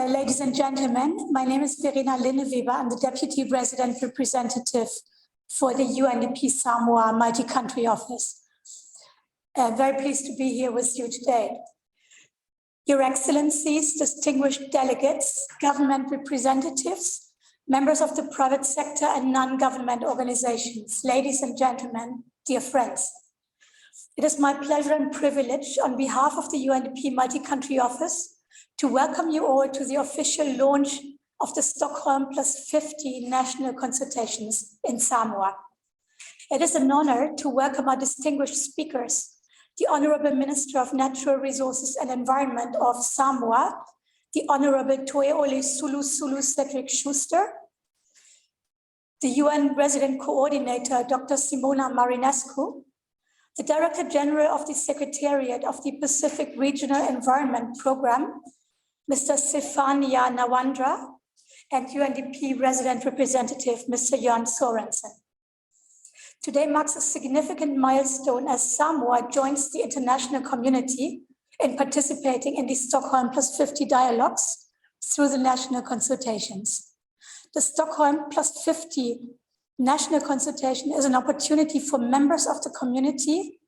Ladies and gentlemen, my name is Verena Linneweber. I'm the Deputy Resident Representative for the UNDP Samoa Multi-Country Office. Very pleased to be here with you today. Your Excellencies, distinguished delegates, government representatives, members of the private sector and non-government organizations, ladies and gentlemen, dear friends. It is my pleasure and privilege on behalf of the UNDP Multi-Country Office to welcome you all to the official launch of the Stockholm+50 national consultations in Samoa. It is an honor to welcome our distinguished speakers, the Honorable Minister of Natural Resources and Environment of Samoa, the Honorable Toeole Sulu Cedric Schuster, the UN Resident Coordinator, Dr. Simona Marinescu, the Director General of the Secretariat of the Pacific Regional Environment Program, Mr. Stefania Nawandra, and UNDP Resident Representative, Mr. Jan Sorensen. Today marks a significant milestone as Samoa joins the international community in participating in the Stockholm+50 dialogues through the national consultations. The Stockholm+50 national consultation is an opportunity for members of the community,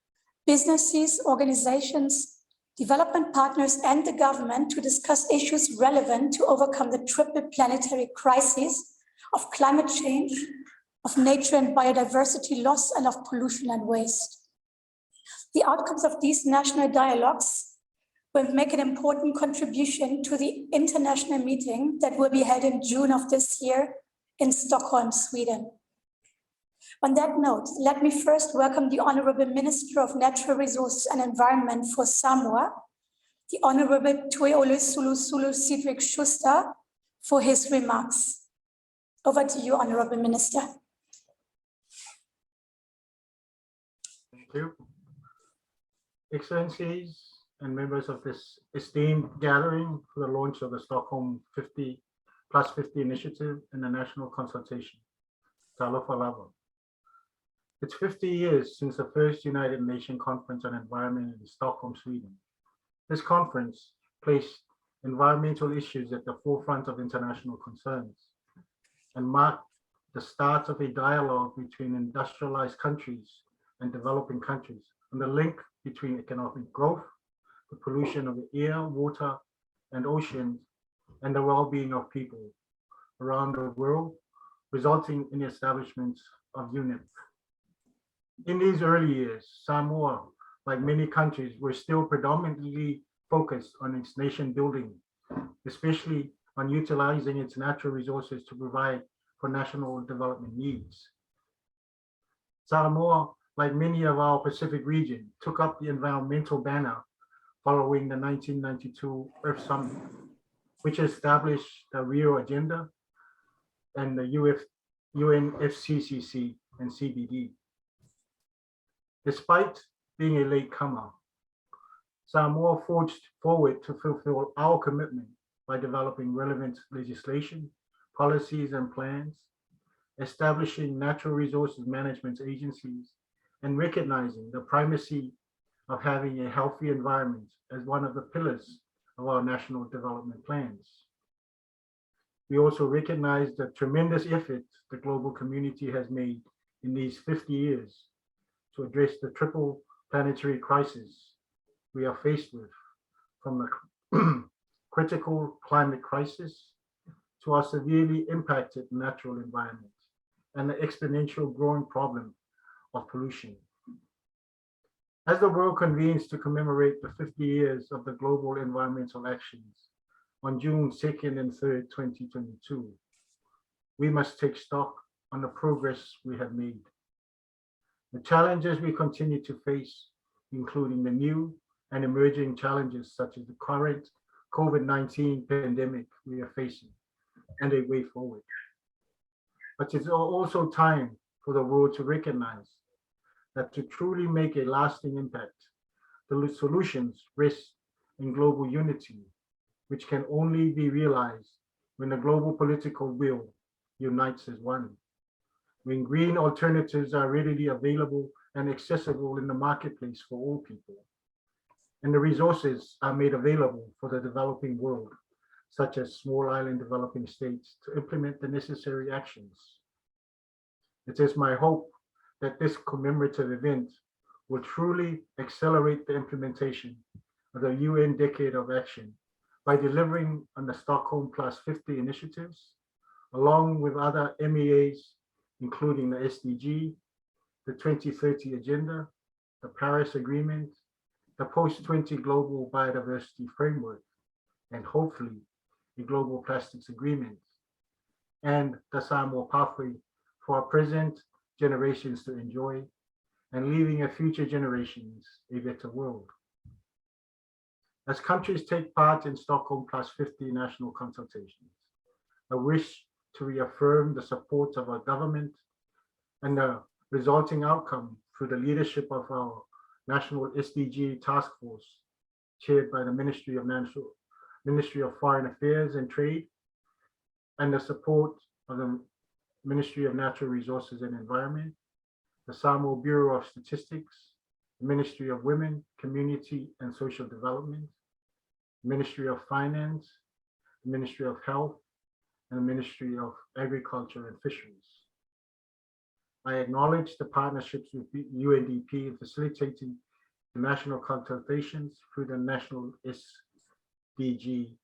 businesses, organizations, development partners, and the government to discuss issues relevant to overcome the triple planetary crises of climate change, of nature and biodiversity loss, and of pollution and waste. The outcomes of these national dialogues will make an important contribution to the international meeting that will be held in June of this year in Stockholm, Sweden. On that note, let me first welcome the Honorable Minister of Natural Resources and Environment for Samoa, the Honorable Toeole Sulu Cedric Schuster, for his remarks. Over to you, Honorable Minister. Thank you. Excellencies and members of this esteemed gathering for the launch of the Stockholm+50 initiative and the national consultation. Talofa lava. It's 50 years since the first United Nations Conference on Environment in Stockholm, Sweden. This conference placed environmental issues at the forefront of international concerns and marked the start of a dialogue between industrialized countries and developing countries on the link between economic growth, the pollution of the air, water, and oceans, and the well-being of people around the world, resulting in the establishment of UNEP. In these early years, Samoa, like many countries, were still predominantly focused on its nation building, especially on utilizing its natural resources to provide for national development needs. Samoa, like many of our Pacific region, took up the environmental banner following the 1992 Earth Summit, which established the Rio Agenda and the UNFCCC and CBD. Despite being a latecomer, Samoa forged forward to fulfill our commitment by developing relevant legislation, policies, and plans, establishing natural resources management agencies, and recognizing the primacy of having a healthy environment as one of the pillars of our national development plans. We also recognize the tremendous effort the global community has made in these 50 years to address the triple planetary crisis we are faced with, from the critical climate crisis to our severely impacted natural environment and the exponential growing problem of pollution. As the world convenes to commemorate the 50 years of the global environmental actions on June 2nd and 3rd, 2022, we must take stock on the progress we have made. The challenges we continue to face, including the new and emerging challenges such as the current COVID-19 pandemic we are facing, and a way forward. But it's also time for the world to recognize that to truly make a lasting impact, the solutions rest in global unity, which can only be realized when the global political will unites as one. When green alternatives are readily available and accessible in the marketplace for all people, and the resources are made available for the developing world, such as small island developing states, to implement the necessary actions. It is my hope that this commemorative event will truly accelerate the implementation of the UN Decade of Action by delivering on the Stockholm+50 initiatives, along with other MEAs, including the SDG, the 2030 Agenda, the Paris Agreement, the Post-20 Global Biodiversity Framework, and hopefully the Global Plastics Agreement, and the Samoa pathway for our present generations to enjoy, and leaving a future generations a better world. As countries take part in Stockholm+50 national consultations, I wish to reaffirm the support of our government and the resulting outcome through the leadership of our National SDG Task Force, chaired by the Ministry of Foreign Affairs and Trade, and the support of the Ministry of Natural Resources and Environment, the Samoa Bureau of Statistics, the Ministry of Women, Community and Social Development, the Ministry of Finance, the Ministry of Health, and the Ministry of Agriculture and Fisheries. I acknowledge the partnerships with UNDP in facilitating the national consultations through the National SDG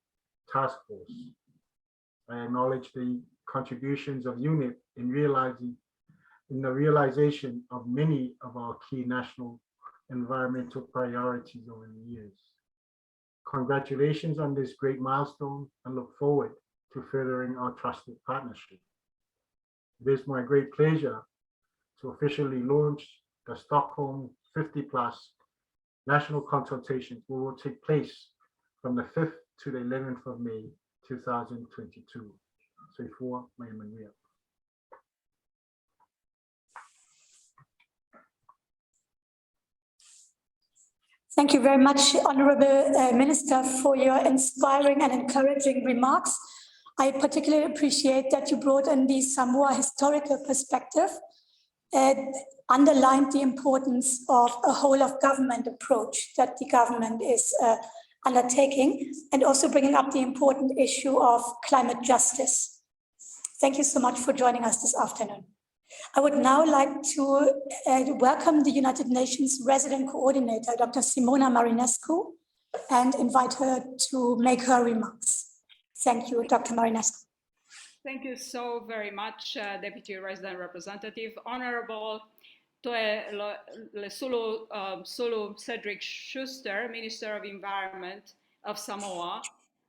Task Force. I acknowledge the contributions of UNIP in the realization of many of our key national environmental priorities over the years. Congratulations on this great milestone, and look forward to furthering our trusted partnership. It is my great pleasure to officially launch the Stockholm 50+ national consultations, which will take place from the 5th to the 11th of May, 2022. So for my Maria. Thank you very much, Honourable Minister, for your inspiring and encouraging remarks. I particularly appreciate that you brought in the Samoa historical perspective and underlined the importance of a whole of government approach that the government is undertaking, and also bringing up the important issue of climate justice. Thank you so much for joining us this afternoon. I would now like to welcome the United Nations Resident Coordinator, Dr. Simona Marinescu, and invite her to make her remarks. Thank you, Dr. Marinescu. Thank you so very much, Deputy Resident Representative. Honorable Sulu Cedric Schuster, Minister of Environment of Samoa,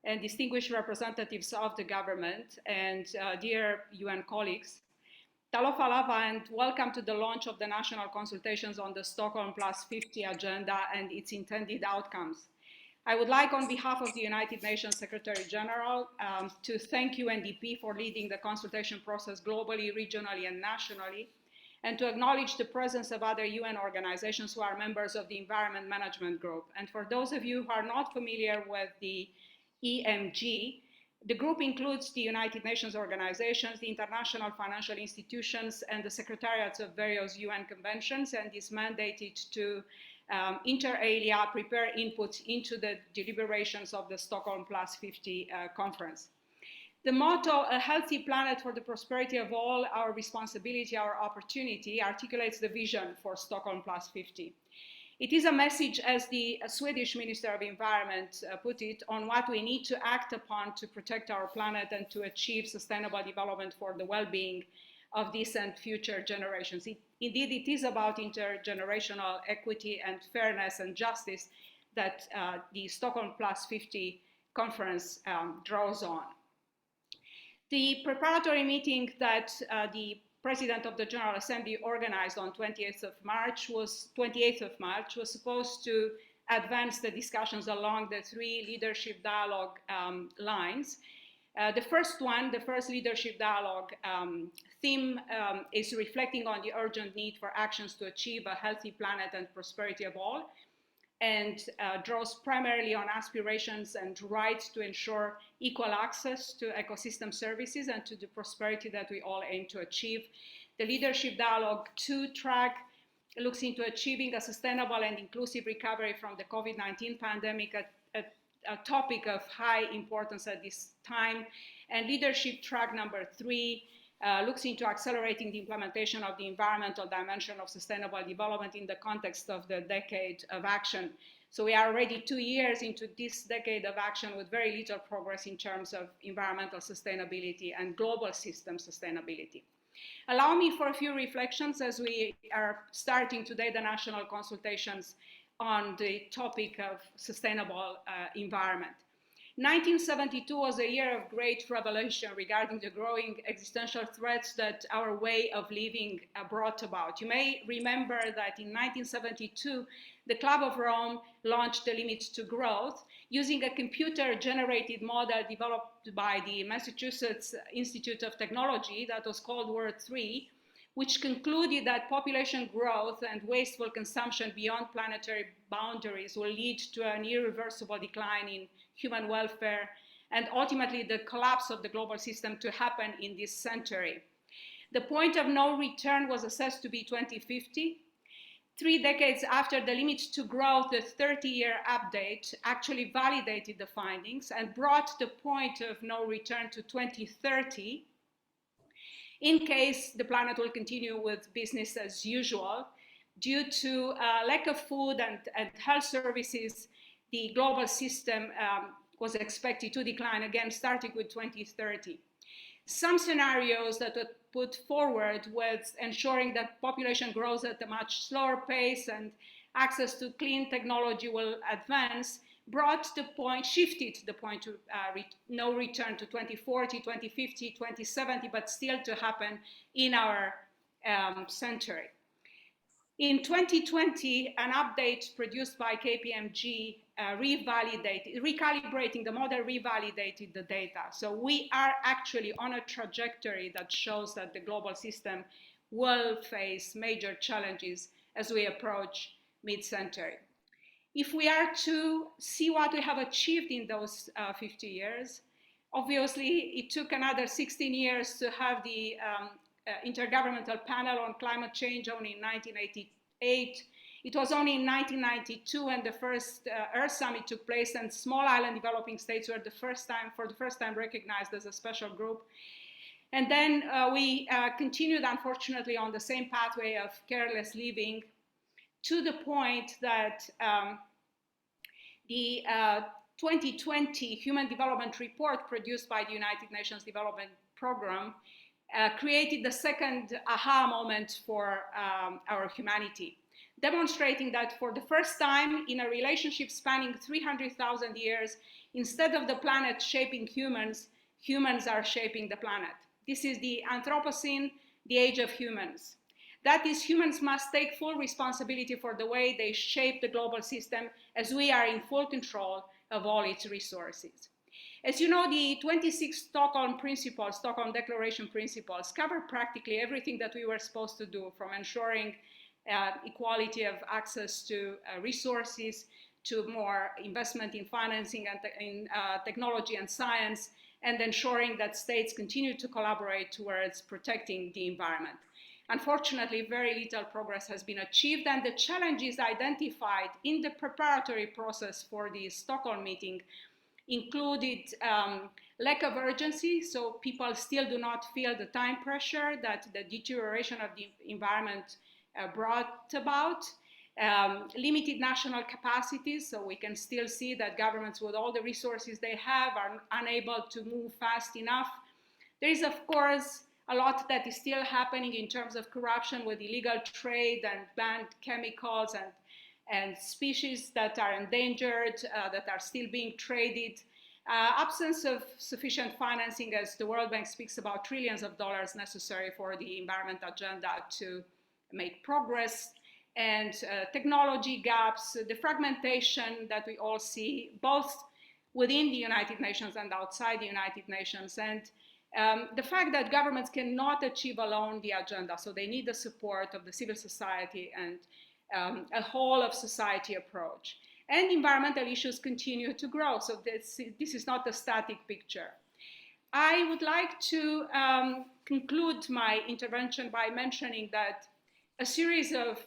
and distinguished representatives of the government, and dear UN colleagues. Talofa lava and welcome to the launch of the national consultations on the Stockholm+50 agenda and its intended outcomes. I would like, on behalf of the United Nations Secretary General, to thank UNDP for leading the consultation process globally, regionally, and nationally, and to acknowledge the presence of other UN organizations who are members of the Environment Management Group. And for those of you who are not familiar with the EMG, the group includes the United Nations organizations, the international financial institutions, and the secretariats of various UN conventions, and is mandated to inter alia prepare inputs into the deliberations of the Stockholm+50 conference. The motto, "A healthy planet for the prosperity of all, our responsibility, our opportunity," articulates the vision for Stockholm+50. It is a message, as the Swedish Minister of Environment put it, on what we need to act upon to protect our planet and to achieve sustainable development for the well-being of this and future generations. Indeed, it is about intergenerational equity and fairness and justice that the Stockholm+50 conference draws on. The preparatory meeting that the President of the General Assembly organized on 28th of March was supposed to advance the discussions along the three leadership dialogue lines. The first leadership dialogue theme is reflecting on the urgent need for actions to achieve a healthy planet and prosperity of all, and draws primarily on aspirations and rights to ensure equal access to ecosystem services and to the prosperity that we all aim to achieve. The Leadership Dialogue 2 track looks into achieving a sustainable and inclusive recovery from the COVID-19 pandemic, a topic of high importance at this time. And leadership track number 3 looks into accelerating the implementation of the environmental dimension of sustainable development in the context of the decade of action. So we are already 2 years into this decade of action with very little progress in terms of environmental sustainability and global system sustainability. Allow me for a few reflections as we are starting today the national consultations on the topic of sustainable environment. 1972 was a year of great revelation regarding the growing existential threats that our way of living brought about. You may remember that in 1972, the Club of Rome launched the Limits to Growth using a computer-generated model developed by the Massachusetts Institute of Technology that was called Word 3, which concluded that population growth and wasteful consumption beyond planetary boundaries will lead to an irreversible decline in human welfare and ultimately the collapse of the global system to happen in this century. The point of no return was assessed to be 2050. 3 decades after the Limits to Growth, the 30-year update actually validated the findings and brought the point of no return to 2030 in case the planet will continue with business as usual. Due to lack of food and health services, the global system was expected to decline again, starting with 2030. Some scenarios that were put forward was ensuring that population grows at a much slower pace and access to clean technology will advance, shifted the point to no return to 2040, 2050, 2070, but still to happen in our century. In 2020, an update produced by KPMG recalibrating the model revalidated the data. So we are actually on a trajectory that shows that the global system will face major challenges as we approach mid-century. If we are to see what we have achieved in those 50 years, obviously it took another 16 years to have the Intergovernmental Panel on Climate Change only in 1988. It was only in 1992 when the first Earth Summit took place and small island developing states were for the first time recognized as a special group. And then we continued, unfortunately, on the same pathway of careless living to the point that the 2020 Human Development Report produced by the United Nations Development Program created the second aha moment for our humanity, demonstrating that for the first time in a relationship spanning 300,000 years, instead of the planet shaping humans, humans are shaping the planet. This is the Anthropocene, the age of humans. That is, humans must take full responsibility for the way they shape the global system as we are in full control of all its resources. As you know, the 26 Stockholm Declaration principles cover practically everything that we were supposed to do, from ensuring equality of access to resources, to more investment in financing and in technology and science, and ensuring that states continue to collaborate towards protecting the environment. Unfortunately, very little progress has been achieved, and the challenges identified in the preparatory process for the Stockholm meeting included lack of urgency, so people still do not feel the time pressure that the deterioration of the environment brought about, limited national capacities, so we can still see that governments with all the resources they have are unable to move fast enough. There is, of course, a lot that is still happening in terms of corruption with illegal trade and banned chemicals and species that are endangered, that are still being traded. Absence of sufficient financing, as the World Bank speaks about trillions of dollars necessary for the environment agenda to make progress, and technology gaps, the fragmentation that we all see both within the United Nations and outside the United Nations, and the fact that governments cannot achieve alone the agenda, so they need the support of the civil society and a whole of society approach. And environmental issues continue to grow, so this is not a static picture. I would like to conclude my intervention by mentioning that a series of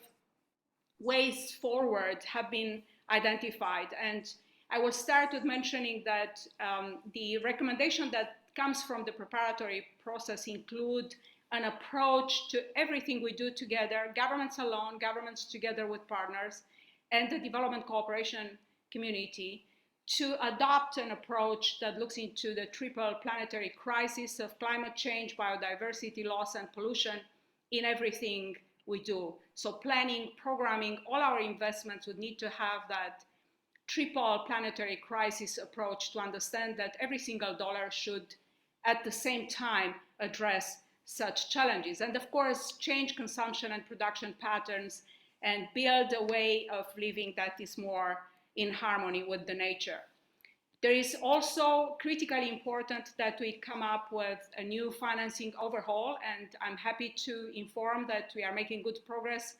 ways forward have been identified, and I will start with mentioning that the recommendation that comes from the preparatory process include an approach to everything we do together, governments alone, governments together with partners, and the development cooperation community, to adopt an approach that looks into the triple planetary crisis of climate change, biodiversity loss, and pollution in everything we do. So planning, programming, all our investments would need to have that triple planetary crisis approach to understand that every single dollar should at the same time address such challenges. And of course, change consumption and production patterns and build a way of living that is more in harmony with the nature. There is also critically important that we come up with a new financing overhaul, and I'm happy to inform that we are making good progress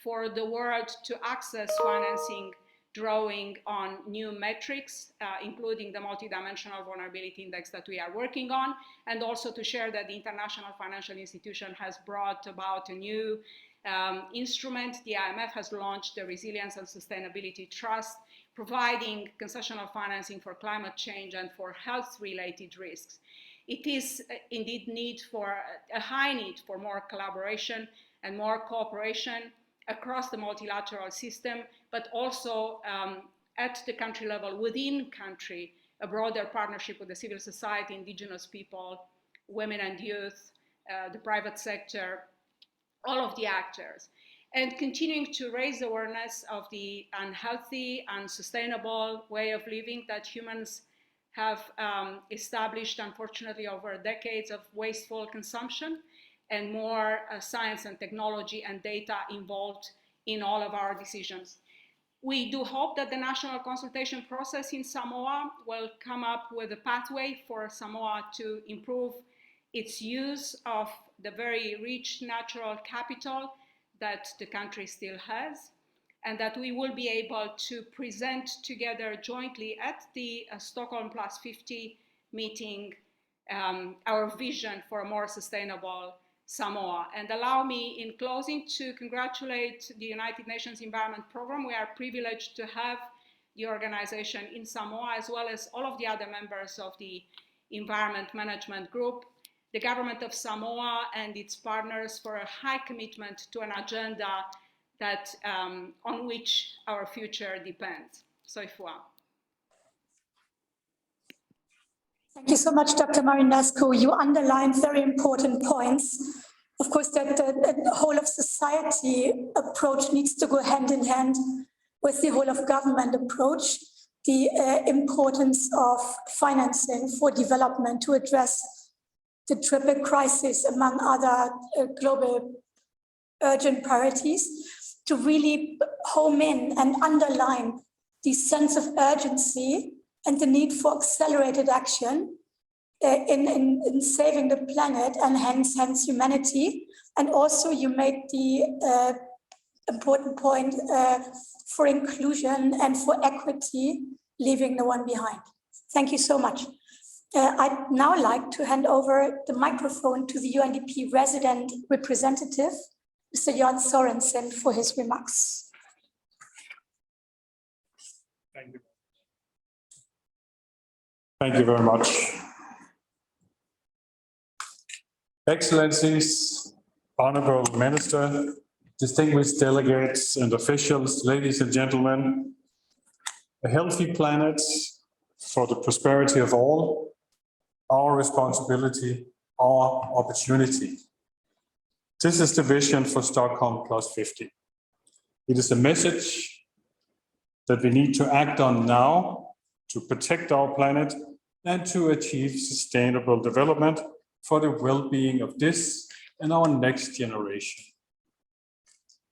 for the world to access financing, drawing on new metrics, including the multidimensional vulnerability index that we are working on, and also to share that the International Financial Institution has brought about a new instrument. The IMF has launched the Resilience and Sustainability Trust, providing concessional financing for climate change and for health-related risks. It is indeed a high need for more collaboration and more cooperation across the multilateral system, but also at the country level, within country, a broader partnership with the civil society, indigenous people, women and youth, the private sector, all of the actors, and continuing to raise awareness of the unhealthy, unsustainable way of living that humans have established, unfortunately, over decades of wasteful consumption, and more science and technology and data involved in all of our decisions. We do hope that the national consultation process in Samoa will come up with a pathway for Samoa to improve its use of the very rich natural capital that the country still has, and that we will be able to present together jointly at the Stockholm+50 meeting our vision for a more sustainable Samoa. And allow me in closing to congratulate the United Nations Environment Programme. We are privileged to have the organization in Samoa, as well as all of the other members of the Environment Management Group, the government of Samoa and its partners for a high commitment to an agenda that on which our future depends. Soifua. Thank you so much, Dr. Marinescu. You underlined very important points. Of course, that the whole of society approach needs to go hand in hand with the whole of government approach. The importance of financing for development to address the triple crisis, among other global urgent priorities, to really home in and underline the sense of urgency and the need for accelerated action in saving the planet and hence humanity. And also you made the important point for inclusion and for equity, leaving no one behind. Thank you so much. I'd now like to hand over the microphone to the UNDP resident representative, Mr. Jan Sorensen, for his remarks. Thank you. Thank you very much. Excellencies, Honorable Minister, distinguished delegates and officials, ladies and gentlemen, a healthy planet for the prosperity of all, our responsibility, our opportunity. This is the vision for Stockholm+50. It is a message that we need to act on now to protect our planet and to achieve sustainable development for the well-being of this and our next generation.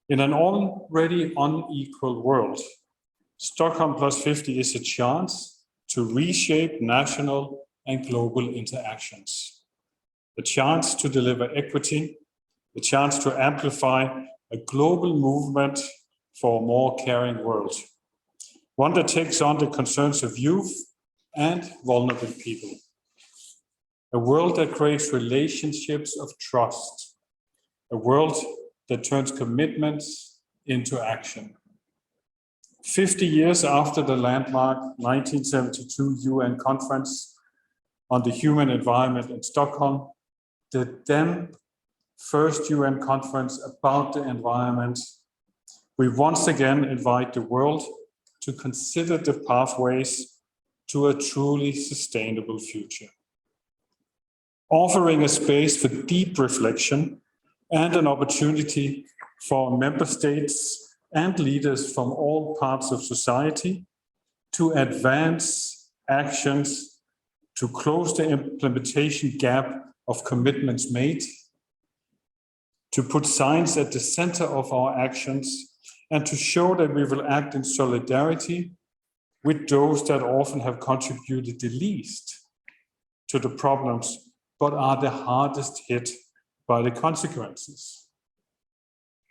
In an already unequal world, Stockholm+50 is a chance to reshape national and global interactions, a chance to deliver equity, a chance to amplify a global movement for a more caring world, one that takes on the concerns of youth and vulnerable people, a world that creates relationships of trust, a world that turns commitments into action. 50 years after the landmark 1972 UN Conference on the Human Environment in Stockholm, the then first UN conference about the environment, we once again invite the world to consider the pathways to a truly sustainable future, offering a space for deep reflection and an opportunity for member states and leaders from all parts of society to advance actions to close the implementation gap of commitments made, to put science at the center of our actions, and to show that we will act in solidarity with those that often have contributed the least to the problems, but are the hardest hit by the consequences.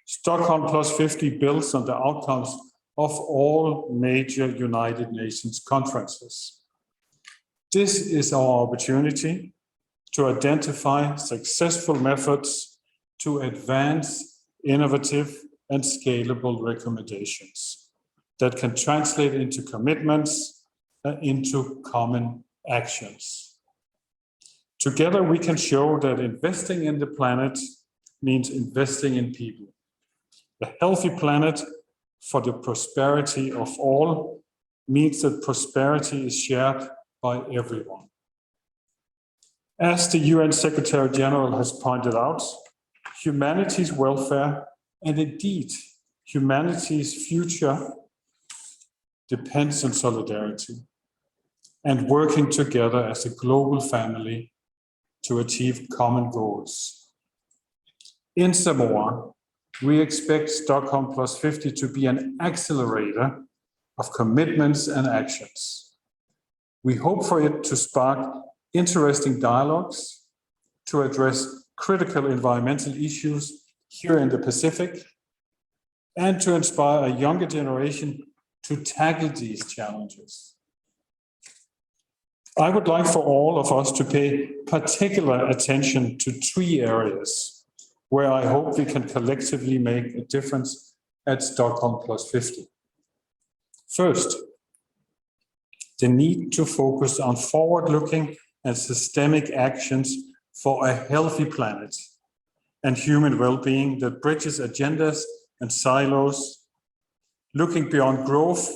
Stockholm+50 builds on the outcomes of all major United Nations conferences. This is our opportunity to identify successful methods to advance innovative and scalable recommendations that can translate into commitments and into common actions. Together, we can show that investing in the planet means investing in people. A healthy planet for the prosperity of all means that prosperity is shared by everyone. As the UN Secretary General has pointed out, humanity's welfare and indeed humanity's future depends on solidarity and working together as a global family to achieve common goals. In Samoa, we expect Stockholm+50 to be an accelerator of commitments and actions. We hope for it to spark interesting dialogues, to address critical environmental issues here in the Pacific, and to inspire a younger generation to tackle these challenges. I would like for all of us to pay particular attention to 3 areas where I hope we can collectively make a difference at Stockholm+50. First, the need to focus on forward-looking and systemic actions for a healthy planet and human well-being that bridges agendas and silos, looking beyond growth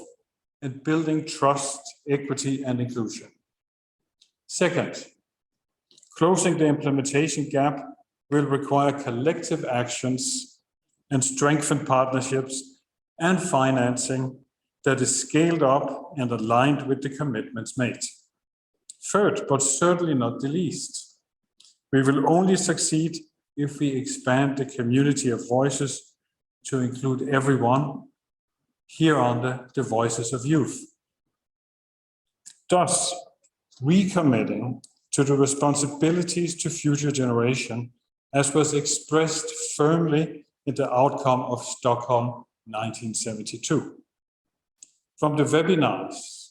and building trust, equity, and inclusion. Second, closing the implementation gap will require collective actions and strengthened partnerships and financing that is scaled up and aligned with the commitments made. Third, but certainly not the least, we will only succeed if we expand the community of voices to include everyone, hereunder the voices of youth. Thus, recommitting to the responsibilities to future generation, as was expressed firmly in the outcome of Stockholm 1972. From the webinars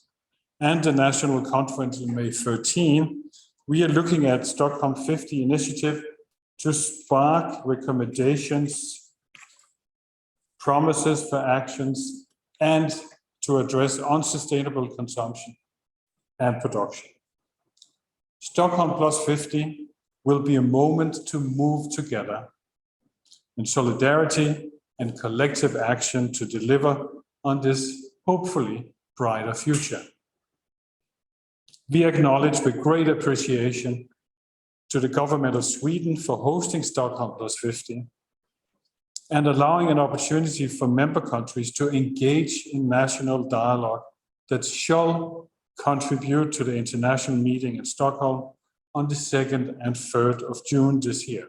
and the national conference in May 13, we are looking at Stockholm+50 initiative to spark recommendations, promises for actions, and to address unsustainable consumption and production. Stockholm+50 will be a moment to move together in solidarity and collective action to deliver on this hopefully brighter future. We acknowledge with great appreciation to the government of Sweden for hosting Stockholm+50 and allowing an opportunity for member countries to engage in national dialogue that shall contribute to the international meeting in Stockholm on the 2nd and 3rd of June this year.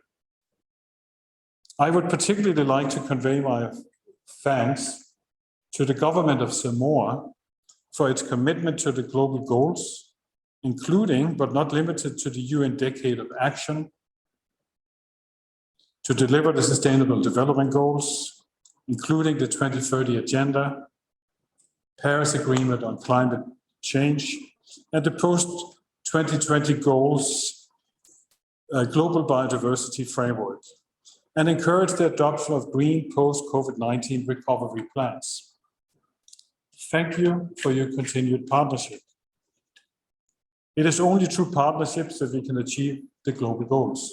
I would particularly like to convey my thanks to the government of Samoa for its commitment to the global goals, including but not limited to the UN Decade of Action, to deliver the Sustainable Development Goals, including the 2030 Agenda, Paris Agreement on Climate Change, and the post-2020 goals, Global Biodiversity Framework, and encourage the adoption of green post-COVID-19 recovery plans. Thank you for your continued partnership. It is only through partnerships that we can achieve the global goals.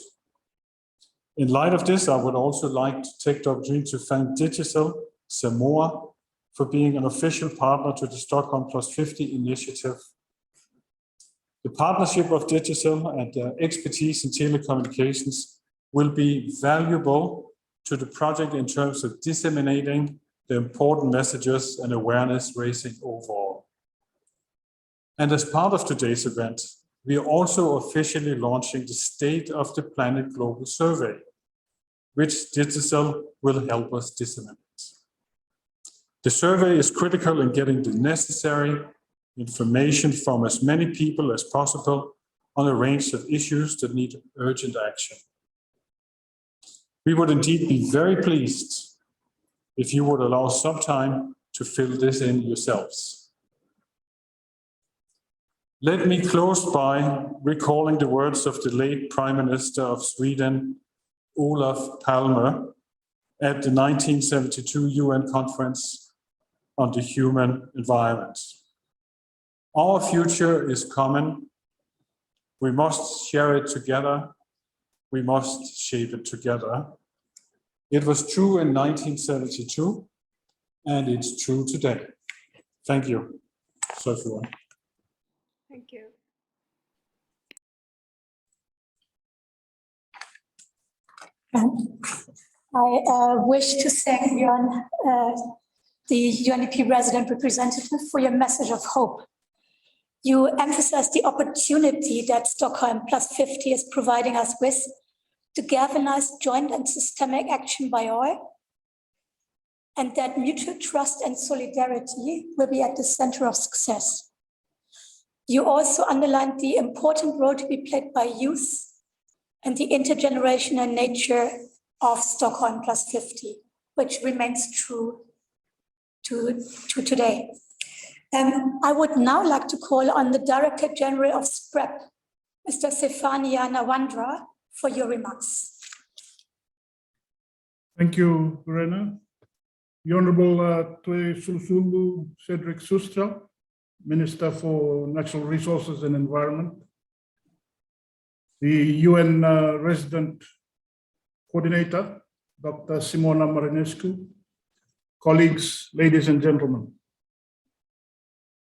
In light of this, I would also like to take the opportunity to thank Digital Samoa for being an official partner to the Stockholm+50 initiative. The partnership of Digital and their expertise in telecommunications will be valuable to the project in terms of disseminating the important messages and awareness raising overall. And as part of today's event, we are also officially launching the State of the Planet Global Survey, which Digital will help us disseminate. The survey is critical in getting the necessary information from as many people as possible on a range of issues that need urgent action. We would indeed be very pleased if you would allow some time to fill this in yourselves. Let me close by recalling the words of the late Prime Minister of Sweden, Olof Palme, at the 1972 UN Conference on the Human Environment. Our future is common. We must share it together. We must shape it together. It was true in 1972, and it's true today. Thank you. So everyone. Thank you. I wish to thank Björn, the UNDP resident representative, for your message of hope. You emphasize the opportunity that Stockholm+50 is providing us with to galvanize joint and systemic action by all, and that mutual trust and solidarity will be at the center of success. You also underlined the important role to be played by youth and the intergenerational nature of Stockholm+50, which remains true to today. I would now like to call on the Director General of SPREP, Mr. Stefania Nawandra, for your remarks. Thank you, Verena. The Honorable Tuesululu Cedric Sustra, Minister for Natural Resources and Environment, the UN Resident Coordinator, Dr. Simona Marinescu, colleagues, ladies and gentlemen.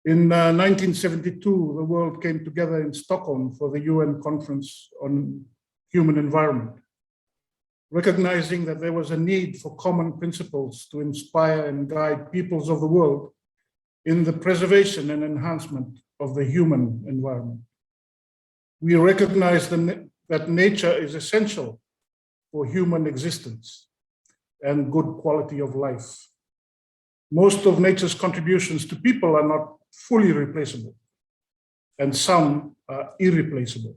In 1972, the world came together in Stockholm for the UN Conference on Human Environment, recognizing that there was a need for common principles to inspire and guide peoples of the world in the preservation and enhancement of the human environment. We recognize that nature is essential for human existence and good quality of life. Most of nature's contributions to people are not fully replaceable, and some are irreplaceable.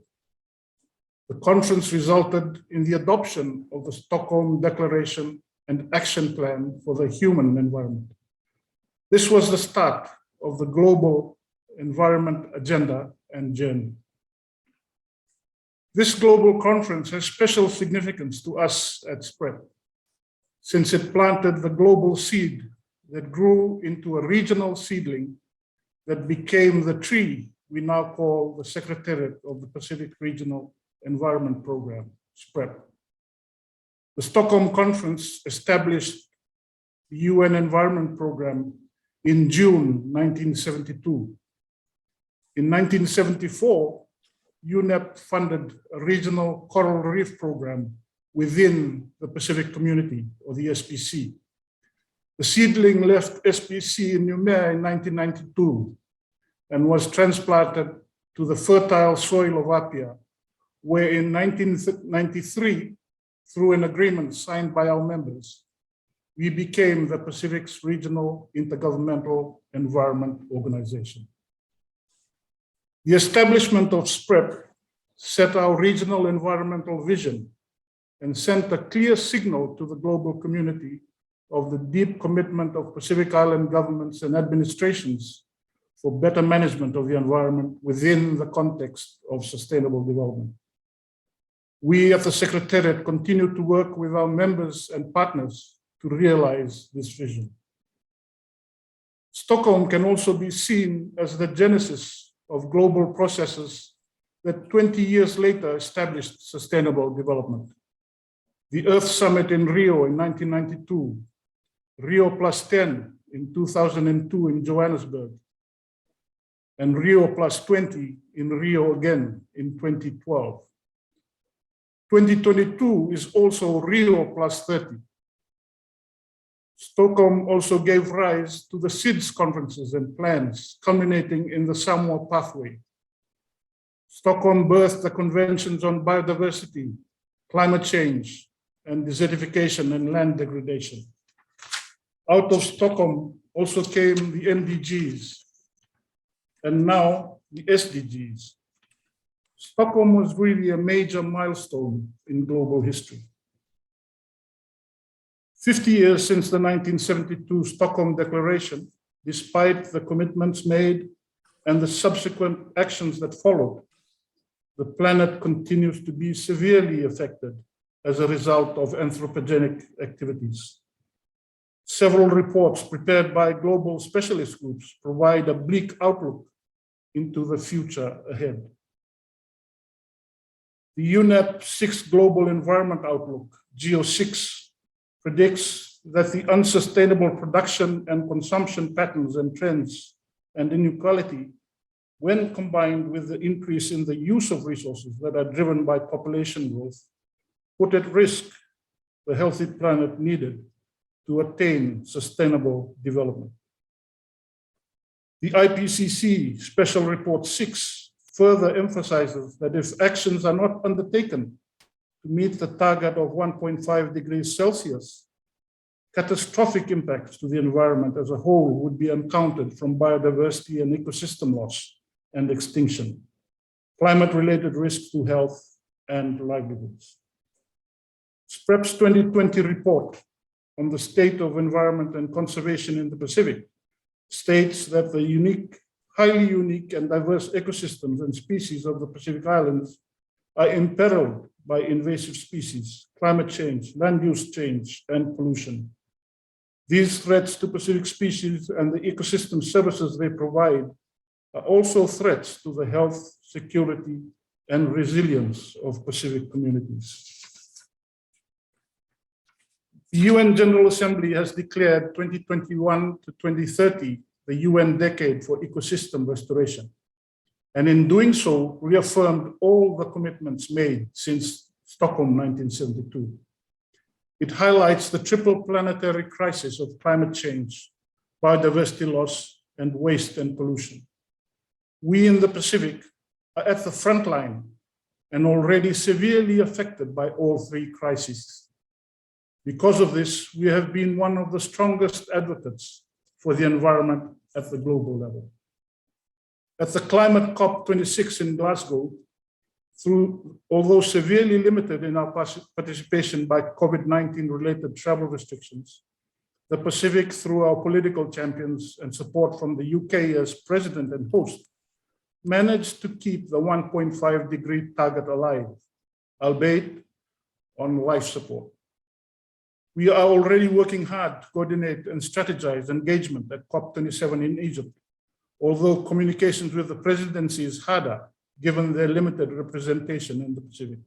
The conference resulted in the adoption of the Stockholm Declaration and Action Plan for the Human Environment. This was the start of the global environment agenda and journey. This global conference has special significance to us at SPREP, since it planted the global seed that grew into a regional seedling that became the tree we now call the Secretariat of the Pacific Regional Environment Program, SPREP. The Stockholm Conference established the UN Environment Program in June 1972. In 1974, UNEP funded a regional coral reef program within the Pacific Community, or the SPC. The seedling left SPC in Umeå in 1992 and was transplanted to the fertile soil of Apia, where in 1993, through an agreement signed by our members, we became the Pacific's Regional Intergovernmental Environment Organization. The establishment of SPREP set our regional environmental vision and sent a clear signal to the global community of the deep commitment of Pacific Island governments and administrations for better management of the environment within the context of sustainable development. We at the Secretariat continue to work with our members and partners to realize this vision. Stockholm can also be seen as the genesis of global processes that 20 years later established sustainable development. The Earth Summit in Rio in 1992, Rio+10 in 2002 in Johannesburg, and Rio+20 in Rio again in 2012. 2022 is also Rio+30. Stockholm also gave rise to the SIDS conferences and plans culminating in the Samoa pathway. Stockholm birthed the conventions on biodiversity, climate change, and desertification and land degradation. Out of Stockholm also came the MDGs, and now the SDGs. Stockholm was really a major milestone in global history. 50 years since the 1972 Stockholm Declaration, despite the commitments made and the subsequent actions that followed, the planet continues to be severely affected as a result of anthropogenic activities. Several reports prepared by global specialist groups provide a bleak outlook into the future ahead. The UNEP 6 Global Environment Outlook, GEO6, predicts that the unsustainable production and consumption patterns and trends and inequality, when combined with the increase in the use of resources that are driven by population growth, put at risk the healthy planet needed to attain sustainable development. The IPCC Special Report 6 further emphasizes that if actions are not undertaken to meet the target of 1.5 degrees Celsius, catastrophic impacts to the environment as a whole would be encountered from biodiversity and ecosystem loss and extinction, climate-related risks to health and livelihoods. SPREP's 2020 report on the state of environment and conservation in the Pacific states that the highly unique and diverse ecosystems and species of the Pacific Islands are imperiled by invasive species, climate change, land use change, and pollution. These threats to Pacific species and the ecosystem services they provide are also threats to the health, security, and resilience of Pacific communities. The UN General Assembly has declared 2021 to 2030 the UN Decade for Ecosystem Restoration, and in doing so, reaffirmed all the commitments made since Stockholm 1972. It highlights the triple planetary crisis of climate change, biodiversity loss, and waste and pollution. We in the Pacific are at the front line and already severely affected by all three crises. Because of this, we have been one of the strongest advocates for the environment at the global level. At the Climate COP26 in Glasgow, although severely limited in our participation by COVID-19 related travel restrictions, the Pacific, through our political champions and support from the UK as president and host, managed to keep the 1.5 degree target alive, albeit on life support. We are already working hard to coordinate and strategize engagement at COP27 in Egypt, although communications with the presidency is harder given their limited representation in the Pacific.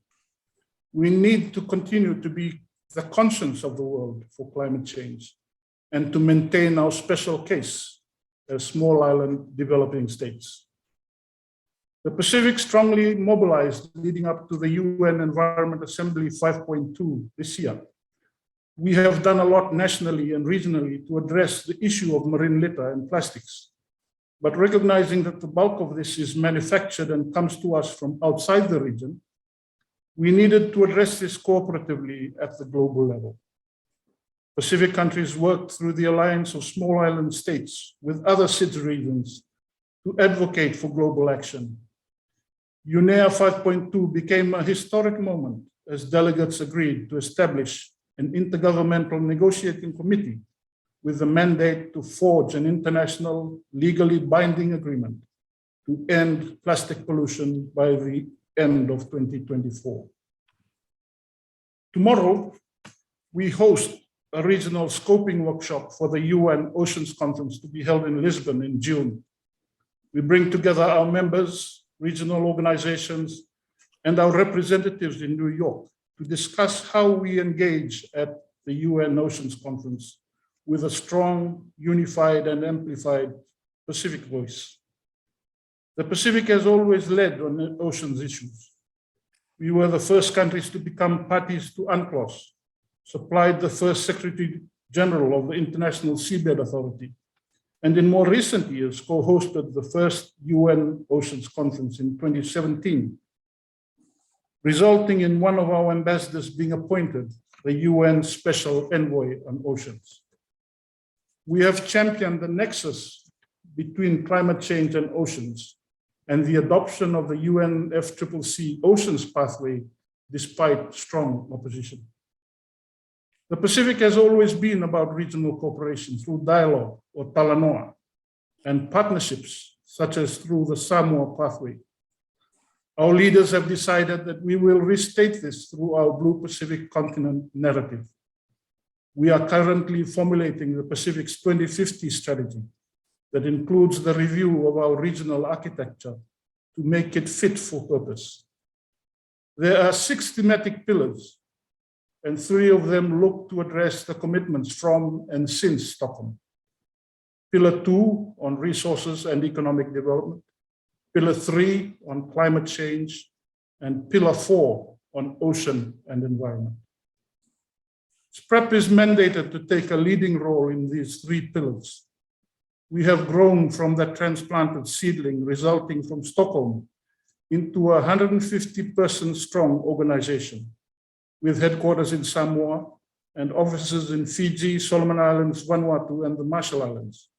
We need to continue to be the conscience of the world for climate change and to maintain our special case as small island developing states. The Pacific strongly mobilized leading up to the UN Environment Assembly 5.2 this year. We have done a lot nationally and regionally to address the issue of marine litter and plastics. But recognizing that the bulk of this is manufactured and comes to us from outside the region, we needed to address this cooperatively at the global level. Pacific countries worked through the Alliance of Small Island States with other SIDS regions to advocate for global action. UNEA 5.2 became a historic moment as delegates agreed to establish an intergovernmental negotiating committee with the mandate to forge an international legally binding agreement to end plastic pollution by the end of 2024. Tomorrow, we host a regional scoping workshop for the UN Oceans Conference to be held in Lisbon in June. We bring together our members, regional organizations, and our representatives in New York to discuss how we engage at the UN Oceans Conference with a strong, unified, and amplified Pacific voice. The Pacific has always led on oceans issues. We were the first countries to become parties to UNCLOS, supplied the first Secretary General of the International Seabed Authority, and in more recent years co-hosted the first UN Oceans Conference in 2017, resulting in one of our ambassadors being appointed the UN Special Envoy on Oceans. We have championed the nexus between climate change and oceans and the adoption of the UNFCCC Oceans Pathway despite strong opposition. The Pacific has always been about regional cooperation through dialogue or talanoa and partnerships such as through the Samoa Pathway. Our leaders have decided that we will restate this through our Blue Pacific Continent narrative. We are currently formulating the Pacific's 2050 strategy that includes the review of our regional architecture to make it fit for purpose. There are 6 thematic pillars, and 3 of them look to address the commitments from and since Stockholm. Pillar 2 on resources and economic development, Pillar 3 on climate change, and Pillar 4 on ocean and environment. SPREP is mandated to take a leading role in these 3 pillars. We have grown from that transplanted seedling resulting from Stockholm into a 150-person strong organization with headquarters in Samoa and offices in Fiji, Solomon Islands, Vanuatu, and the Marshall Islands.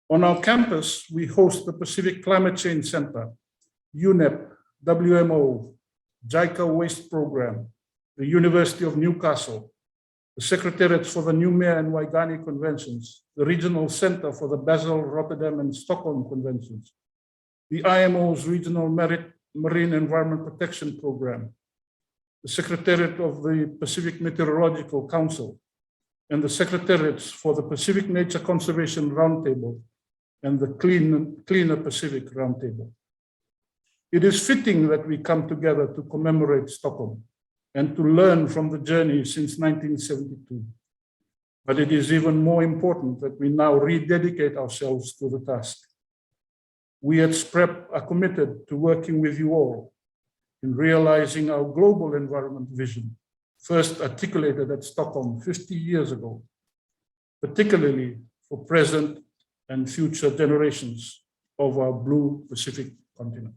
On our campus, we host the Pacific Climate Change Center, UNEP, WMO, JICA Waste Program, the University of Newcastle, the Secretariats for the Noumea and Waigani Conventions, the Regional Center for the Basel, Rotterdam, and Stockholm Conventions, the IMO's Regional Marine Environment Protection Program, the Secretariat of the Pacific Meteorological Council, and the Secretariats for the Pacific Nature Conservation Roundtable and the Cleaner Pacific Roundtable. It is fitting that we come together to commemorate Stockholm and to learn from the journey since 1972. But it is even more important that we now rededicate ourselves to the task. We at SPREP are committed to working with you all in realizing our global environment vision, first articulated at Stockholm 50 years ago, particularly for present and future generations of our Blue Pacific continent.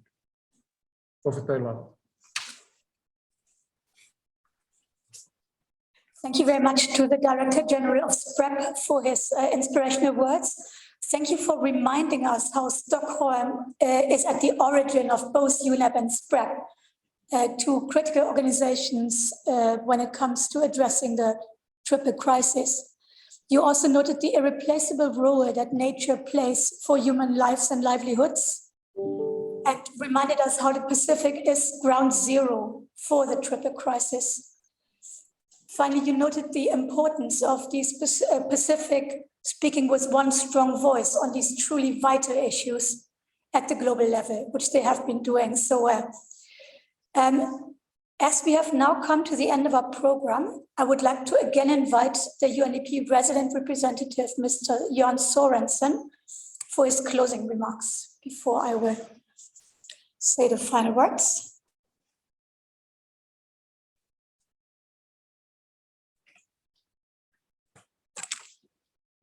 Thank you very much to the Director General of SPREP for his inspirational words. Thank you for reminding us how Stockholm is at the origin of both UNEP and SPREP, 2 critical organizations when it comes to addressing the triple crisis. You also noted the irreplaceable role that nature plays for human lives and livelihoods, and reminded us how the Pacific is ground zero for the triple crisis. Finally, you noted the importance of these Pacific speaking with one strong voice on these truly vital issues at the global level, which they have been doing so well. As we have now come to the end of our program, I would like to again invite the UNEP resident representative, Mr. Jan Sorensen, for his closing remarks before I will say the final words.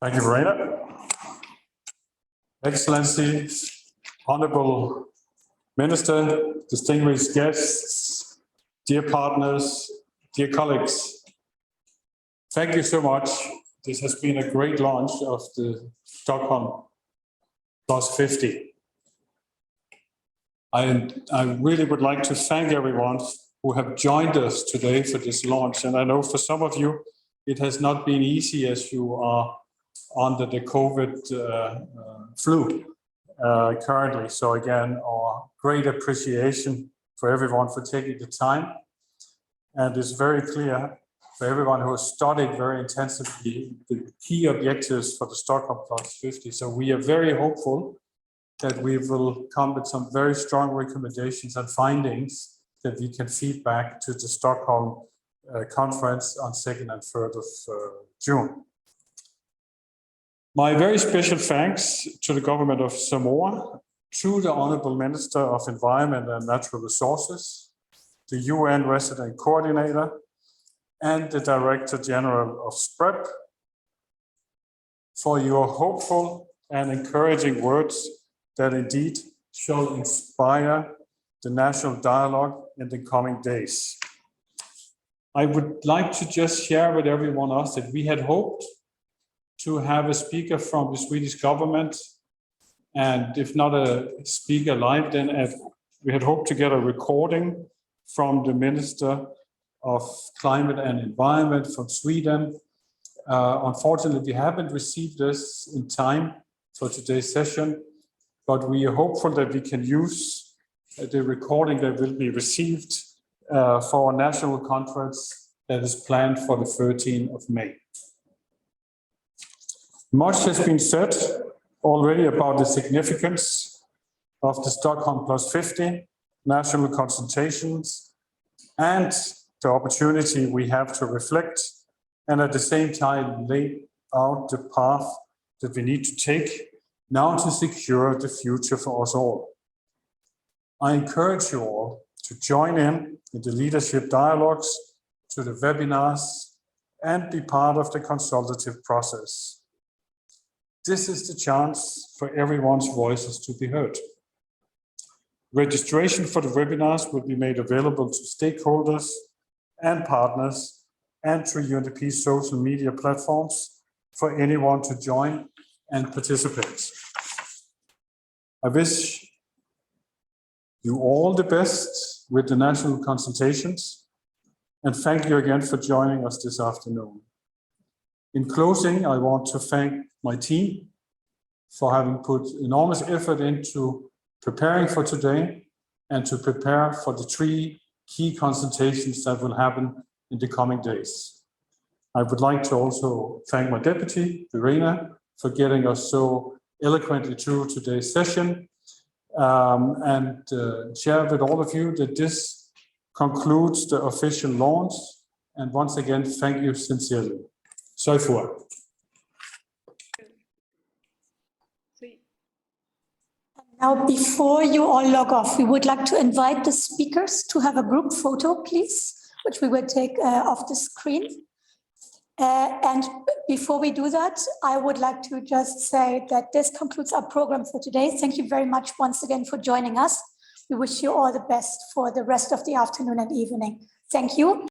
Thank you, Verena. Excellencies, Honorable Minister, distinguished guests, dear partners, dear colleagues, thank you so much. This has been a great launch of the Stockholm+50. I really would like to thank everyone who have joined us today for this launch. And I know for some of you, it has not been easy as you are under the COVID flu currently. So again, our great appreciation for everyone for taking the time. And it's very clear for everyone who has studied very intensively the key objectives for the Stockholm+50. So we are very hopeful that we will come with some very strong recommendations and findings that we can feed back to the Stockholm conference on 2nd and 3rd of June. My very special thanks to the government of Samoa, to the Honorable Minister of Environment and Natural Resources, the UN Resident Coordinator, and the Director General of SPREP for your hopeful and encouraging words that indeed shall inspire the national dialogue in the coming days. I would like to just share with everyone else that we had hoped to have a speaker from the Swedish government, and if not a speaker live, then we had hoped to get a recording from the Minister of Climate and Environment from Sweden. Unfortunately, we haven't received this in time for today's session, but we are hopeful that we can use the recording that will be received for a national conference that is planned for the 13th of May. Much has been said already about the significance of the Stockholm+50 national consultations and the opportunity we have to reflect and at the same time lay out the path that we need to take now to secure the future for us all. I encourage you all to join in the leadership dialogues, to the webinars, and be part of the consultative process. This is the chance for everyone's voices to be heard. Registration for the webinars will be made available to stakeholders and partners and through UNDP's social media platforms for anyone to join and participate. I wish you all the best with the national consultations, and thank you again for joining us this afternoon. In closing, I want to thank my team for having put enormous effort into preparing for today and to prepare for the 3 key consultations that will happen in the coming days. I would like to also thank my deputy, Verena, for getting us so eloquently through today's session, and share with all of you that this concludes the official launch. And once again, thank you sincerely. So far. Now, before you all log off, we would like to invite the speakers to have a group photo, please, which we will take off the screen. And before we do that, I would like to just say that this concludes our program for today. Thank you very much once again for joining us. We wish you all the best for the rest of the afternoon and evening. Thank you.